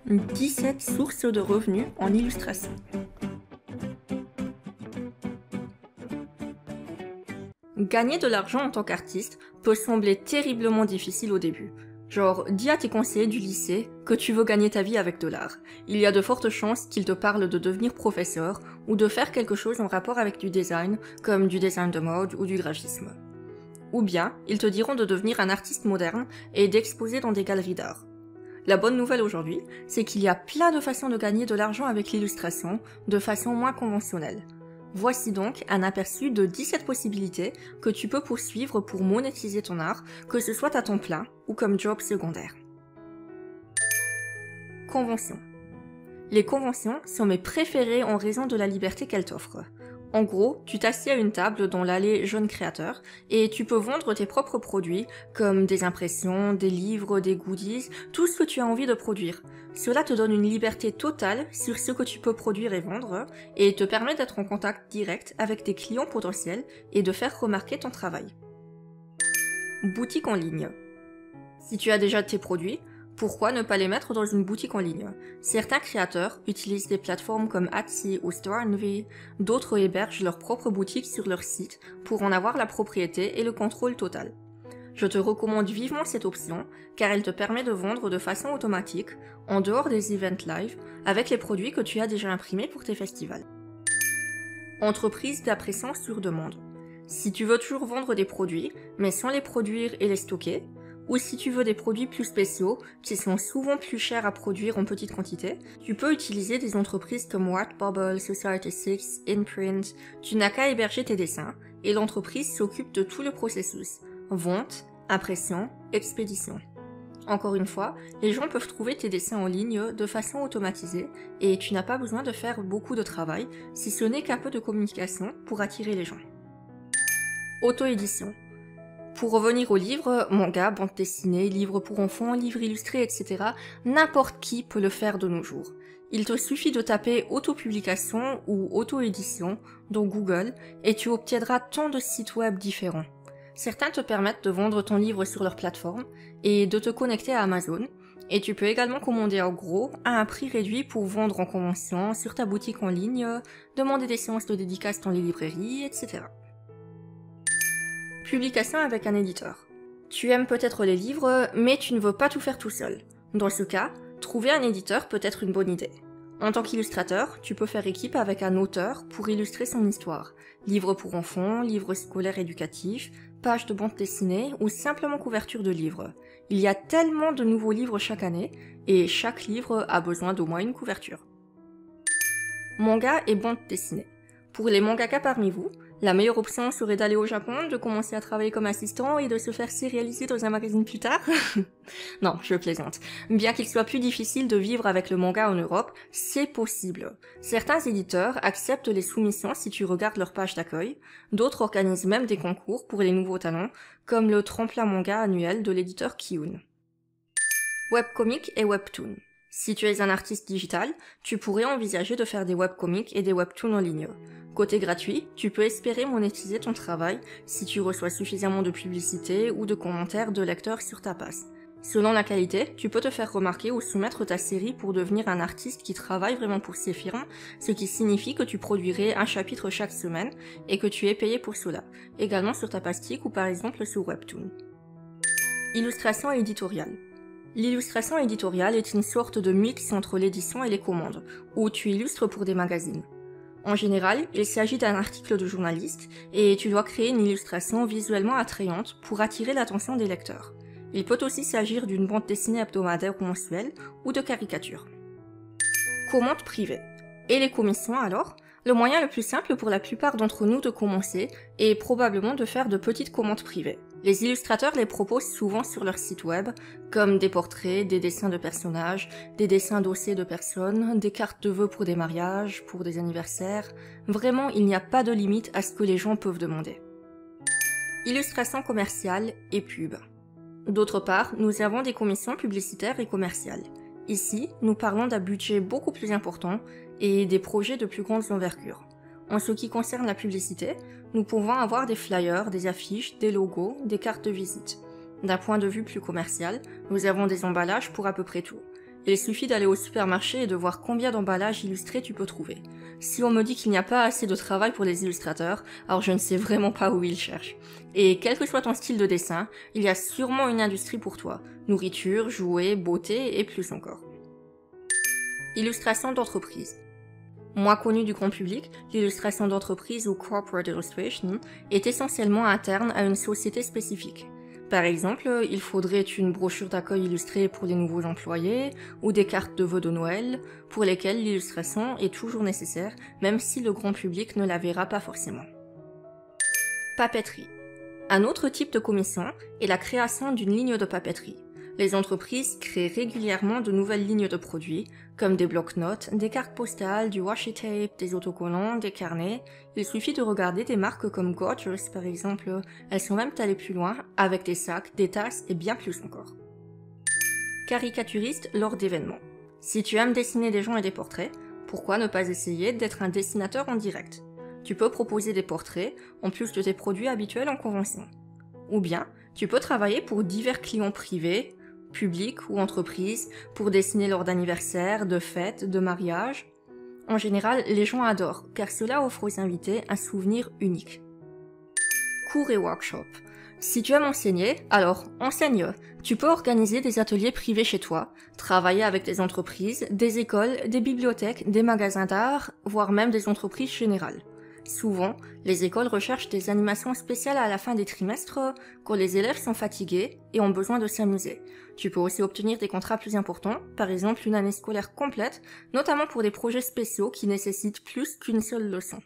17 sources de revenus en illustration. Gagner de l'argent en tant qu'artiste peut sembler terriblement difficile au début. Genre, dis à tes conseillers du lycée que tu veux gagner ta vie avec de l'art. Il y a de fortes chances qu'ils te parlent de devenir professeur ou de faire quelque chose en rapport avec du design, comme du design de mode ou du graphisme. Ou bien, ils te diront de devenir un artiste moderne et d'exposer dans des galeries d'art. La bonne nouvelle aujourd'hui, c'est qu'il y a plein de façons de gagner de l'argent avec l'illustration, de façon moins conventionnelle. Voici donc un aperçu de 17 possibilités que tu peux poursuivre pour monétiser ton art, que ce soit à temps plein ou comme job secondaire. Conventions. Les conventions sont mes préférées en raison de la liberté qu'elles t'offrent. En gros, tu t'assieds à une table dans l'allée Jeunes Créateurs et tu peux vendre tes propres produits comme des impressions, des livres, des goodies, tout ce que tu as envie de produire. Cela te donne une liberté totale sur ce que tu peux produire et vendre et te permet d'être en contact direct avec tes clients potentiels et de faire remarquer ton travail. Boutique en ligne. Si tu as déjà tes produits, pourquoi ne pas les mettre dans une boutique en ligne? Certains créateurs utilisent des plateformes comme Etsy ou Store Envy, d'autres hébergent leur propre boutique sur leur site pour en avoir la propriété et le contrôle total. Je te recommande vivement cette option car elle te permet de vendre de façon automatique, en dehors des events live, avec les produits que tu as déjà imprimés pour tes festivals. Entreprise d'impression sur demande. Si tu veux toujours vendre des produits, mais sans les produire et les stocker, ou si tu veux des produits plus spéciaux, qui sont souvent plus chers à produire en petite quantité, tu peux utiliser des entreprises comme Redbubble, Society6, Imprint. Tu n'as qu'à héberger tes dessins, et l'entreprise s'occupe de tout le processus. Vente, impression, expédition. Encore une fois, les gens peuvent trouver tes dessins en ligne de façon automatisée, et tu n'as pas besoin de faire beaucoup de travail, si ce n'est qu'un peu de communication pour attirer les gens. Auto-édition. Pour revenir aux livres, manga, bande dessinée, livres pour enfants, livres illustrés, etc., n'importe qui peut le faire de nos jours. Il te suffit de taper auto-publication ou auto-édition dans Google et tu obtiendras tant de sites web différents. Certains te permettent de vendre ton livre sur leur plateforme et de te connecter à Amazon. Et tu peux également commander en gros à un prix réduit pour vendre en convention sur ta boutique en ligne, demander des séances de dédicace dans les librairies, etc. Publication avec un éditeur. Tu aimes peut-être les livres, mais tu ne veux pas tout faire tout seul. Dans ce cas, trouver un éditeur peut être une bonne idée. En tant qu'illustrateur, tu peux faire équipe avec un auteur pour illustrer son histoire. Livres pour enfants, livres scolaires éducatifs, pages de bande dessinée ou simplement couverture de livres. Il y a tellement de nouveaux livres chaque année et chaque livre a besoin d'au moins une couverture. Manga et bande dessinée. Pour les mangaka parmi vous, la meilleure option serait d'aller au Japon, de commencer à travailler comme assistant et de se faire sérialiser dans un magazine plus tard. Non, je plaisante. Bien qu'il soit plus difficile de vivre avec le manga en Europe, c'est possible. Certains éditeurs acceptent les soumissions si tu regardes leur page d'accueil, d'autres organisent même des concours pour les nouveaux talents, comme le tremplin manga annuel de l'éditeur Kiun. Webcomic et webtoon. Si tu es un artiste digital, tu pourrais envisager de faire des webcomics et des webtoons en ligne. Côté gratuit, tu peux espérer monétiser ton travail si tu reçois suffisamment de publicité ou de commentaires de lecteurs sur ta page. Selon la qualité, tu peux te faire remarquer ou soumettre ta série pour devenir un artiste qui travaille vraiment pour ses firmes, ce qui signifie que tu produirais un chapitre chaque semaine et que tu es payé pour cela, également sur ta pastille ou par exemple sur Webtoon. Illustration éditoriale. L'illustration éditoriale est une sorte de mix entre l'édition et les commandes, où tu illustres pour des magazines. En général, il s'agit d'un article de journaliste et tu dois créer une illustration visuellement attrayante pour attirer l'attention des lecteurs. Il peut aussi s'agir d'une bande dessinée hebdomadaire ou mensuelle ou de caricatures. Commande privée. Et les commissions alors? Le moyen le plus simple pour la plupart d'entre nous de commencer est probablement de faire de petites commandes privées. Les illustrateurs les proposent souvent sur leur site web, comme des portraits, des dessins de personnages, des dessins d'ossets de personnes, des cartes de vœux pour des mariages, pour des anniversaires. Vraiment, il n'y a pas de limite à ce que les gens peuvent demander. Illustration commerciale et pub. D'autre part, nous avons des commissions publicitaires et commerciales. Ici, nous parlons d'un budget beaucoup plus important et des projets de plus grande envergure. En ce qui concerne la publicité, nous pouvons avoir des flyers, des affiches, des logos, des cartes de visite. D'un point de vue plus commercial, nous avons des emballages pour à peu près tout. Il suffit d'aller au supermarché et de voir combien d'emballages illustrés tu peux trouver. Si on me dit qu'il n'y a pas assez de travail pour les illustrateurs, alors je ne sais vraiment pas où ils cherchent. Et quel que soit ton style de dessin, il y a sûrement une industrie pour toi. Nourriture, jouets, beauté et plus encore. Illustration d'entreprise. Moins connue du grand public, l'illustration d'entreprise ou corporate illustration est essentiellement interne à une société spécifique. Par exemple, il faudrait une brochure d'accueil illustrée pour les nouveaux employés ou des cartes de vœux de Noël pour lesquelles l'illustration est toujours nécessaire, même si le grand public ne la verra pas forcément. Papeterie. Un autre type de commission est la création d'une ligne de papeterie. Les entreprises créent régulièrement de nouvelles lignes de produits, comme des blocs-notes, des cartes postales, du washi tape, des autocollants, des carnets. Il suffit de regarder des marques comme Gorgeous par exemple, elles sont même allées plus loin, avec des sacs, des tasses et bien plus encore. Caricaturiste lors d'événements. Si tu aimes dessiner des gens et des portraits, pourquoi ne pas essayer d'être un dessinateur en direct? Tu peux proposer des portraits, en plus de tes produits habituels en convention. Ou bien, tu peux travailler pour divers clients privés, publics ou entreprises, pour dessiner lors d'anniversaires, de fêtes, de mariages. En général, les gens adorent, car cela offre aux invités un souvenir unique. Cours et workshops. Si tu aimes enseigner, alors enseigne. Tu peux organiser des ateliers privés chez toi, travailler avec des entreprises, des écoles, des bibliothèques, des magasins d'art, voire même des entreprises générales. Souvent, les écoles recherchent des animations spéciales à la fin des trimestres quand les élèves sont fatigués et ont besoin de s'amuser. Tu peux aussi obtenir des contrats plus importants, par exemple une année scolaire complète, notamment pour des projets spéciaux qui nécessitent plus qu'une seule leçon.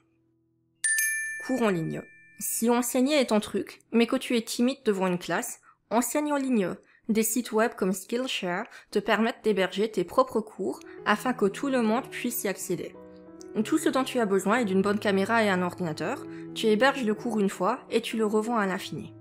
Cours en ligne. Si enseigner est ton truc, mais que tu es timide devant une classe, enseigne en ligne. Des sites web comme Skillshare te permettent d'héberger tes propres cours afin que tout le monde puisse y accéder. Tout ce dont tu as besoin est d'une bonne caméra et un ordinateur, tu héberges le cours une fois et tu le revends à l'infini.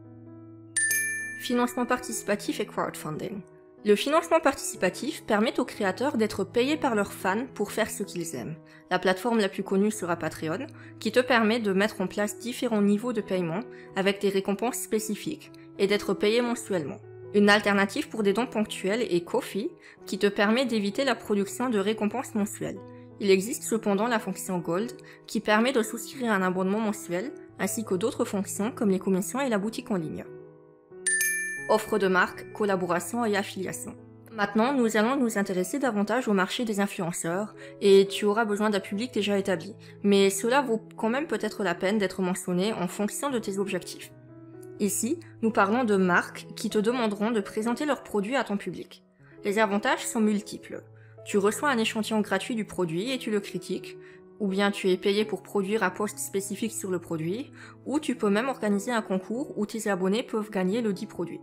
Financement participatif et crowdfunding. Le financement participatif permet aux créateurs d'être payés par leurs fans pour faire ce qu'ils aiment. La plateforme la plus connue sera Patreon, qui te permet de mettre en place différents niveaux de paiement avec des récompenses spécifiques et d'être payé mensuellement. Une alternative pour des dons ponctuels est Ko-fi, qui te permet d'éviter la production de récompenses mensuelles. Il existe cependant la fonction Gold, qui permet de souscrire un abonnement mensuel, ainsi que d'autres fonctions comme les commissions et la boutique en ligne. Offre de marque, collaboration et affiliation. Maintenant, nous allons nous intéresser davantage au marché des influenceurs, et tu auras besoin d'un public déjà établi, mais cela vaut quand même peut-être la peine d'être mentionné en fonction de tes objectifs. Ici, nous parlons de marques qui te demanderont de présenter leurs produits à ton public. Les avantages sont multiples. Tu reçois un échantillon gratuit du produit et tu le critiques, ou bien tu es payé pour produire un post spécifique sur le produit, ou tu peux même organiser un concours où tes abonnés peuvent gagner le dit produit.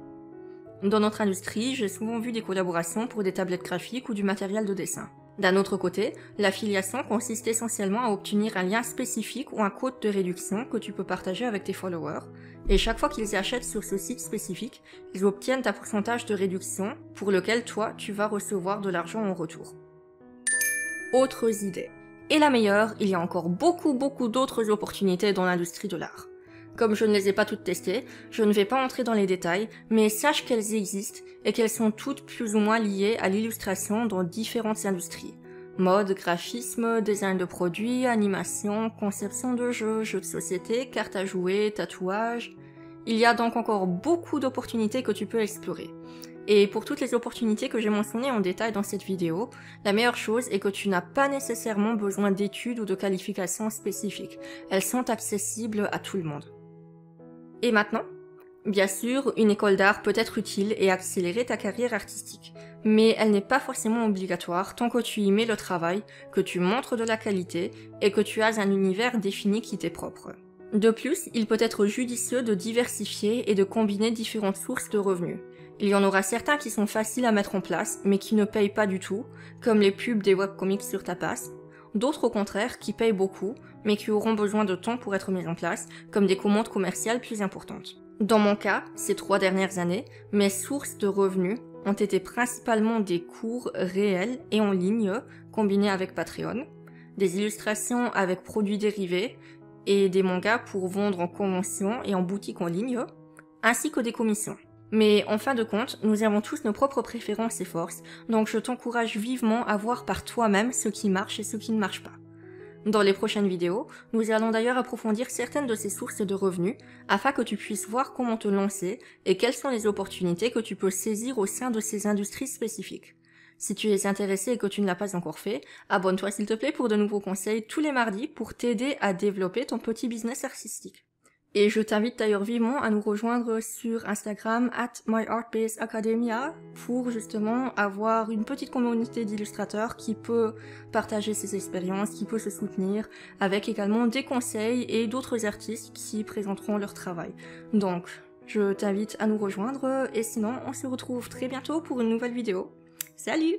Dans notre industrie, j'ai souvent vu des collaborations pour des tablettes graphiques ou du matériel de dessin. D'un autre côté, l'affiliation consiste essentiellement à obtenir un lien spécifique ou un code de réduction que tu peux partager avec tes followers, et chaque fois qu'ils achètent sur ce site spécifique, ils obtiennent un pourcentage de réduction pour lequel toi, tu vas recevoir de l'argent en retour. Autres idées. Et la meilleure, il y a encore beaucoup d'autres opportunités dans l'industrie de l'art. Comme je ne les ai pas toutes testées, je ne vais pas entrer dans les détails, mais sache qu'elles existent et qu'elles sont toutes plus ou moins liées à l'illustration dans différentes industries. Mode, graphisme, design de produits, animation, conception de jeux, jeux de société, cartes à jouer, tatouages. Il y a donc encore beaucoup d'opportunités que tu peux explorer. Et pour toutes les opportunités que j'ai mentionnées en détail dans cette vidéo, la meilleure chose est que tu n'as pas nécessairement besoin d'études ou de qualifications spécifiques. Elles sont accessibles à tout le monde. Et maintenant? Bien sûr, une école d'art peut être utile et accélérer ta carrière artistique, mais elle n'est pas forcément obligatoire tant que tu y mets le travail, que tu montres de la qualité et que tu as un univers défini qui t'est propre. De plus, il peut être judicieux de diversifier et de combiner différentes sources de revenus. Il y en aura certains qui sont faciles à mettre en place, mais qui ne payent pas du tout, comme les pubs des webcomics sur Tapas. D'autres au contraire qui payent beaucoup, mais qui auront besoin de temps pour être mis en place, comme des commandes commerciales plus importantes. Dans mon cas, ces 3 dernières années, mes sources de revenus ont été principalement des cours réels et en ligne, combinés avec Patreon, des illustrations avec produits dérivés, et des mangas pour vendre en convention et en boutique en ligne, ainsi que des commissions. Mais en fin de compte, nous avons tous nos propres préférences et forces, donc je t'encourage vivement à voir par toi-même ce qui marche et ce qui ne marche pas. Dans les prochaines vidéos, nous allons d'ailleurs approfondir certaines de ces sources de revenus, afin que tu puisses voir comment te lancer et quelles sont les opportunités que tu peux saisir au sein de ces industries spécifiques. Si tu es intéressé et que tu ne l'as pas encore fait, abonne-toi s'il te plaît pour de nouveaux conseils tous les mardis pour t'aider à développer ton petit business artistique. Et je t'invite d'ailleurs vivement à nous rejoindre sur Instagram @myartbaseacademia pour justement avoir une petite communauté d'illustrateurs qui peut partager ses expériences, qui peut se soutenir, avec également des conseils et d'autres artistes qui présenteront leur travail. Donc, je t'invite à nous rejoindre et sinon, on se retrouve très bientôt pour une nouvelle vidéo. Salut!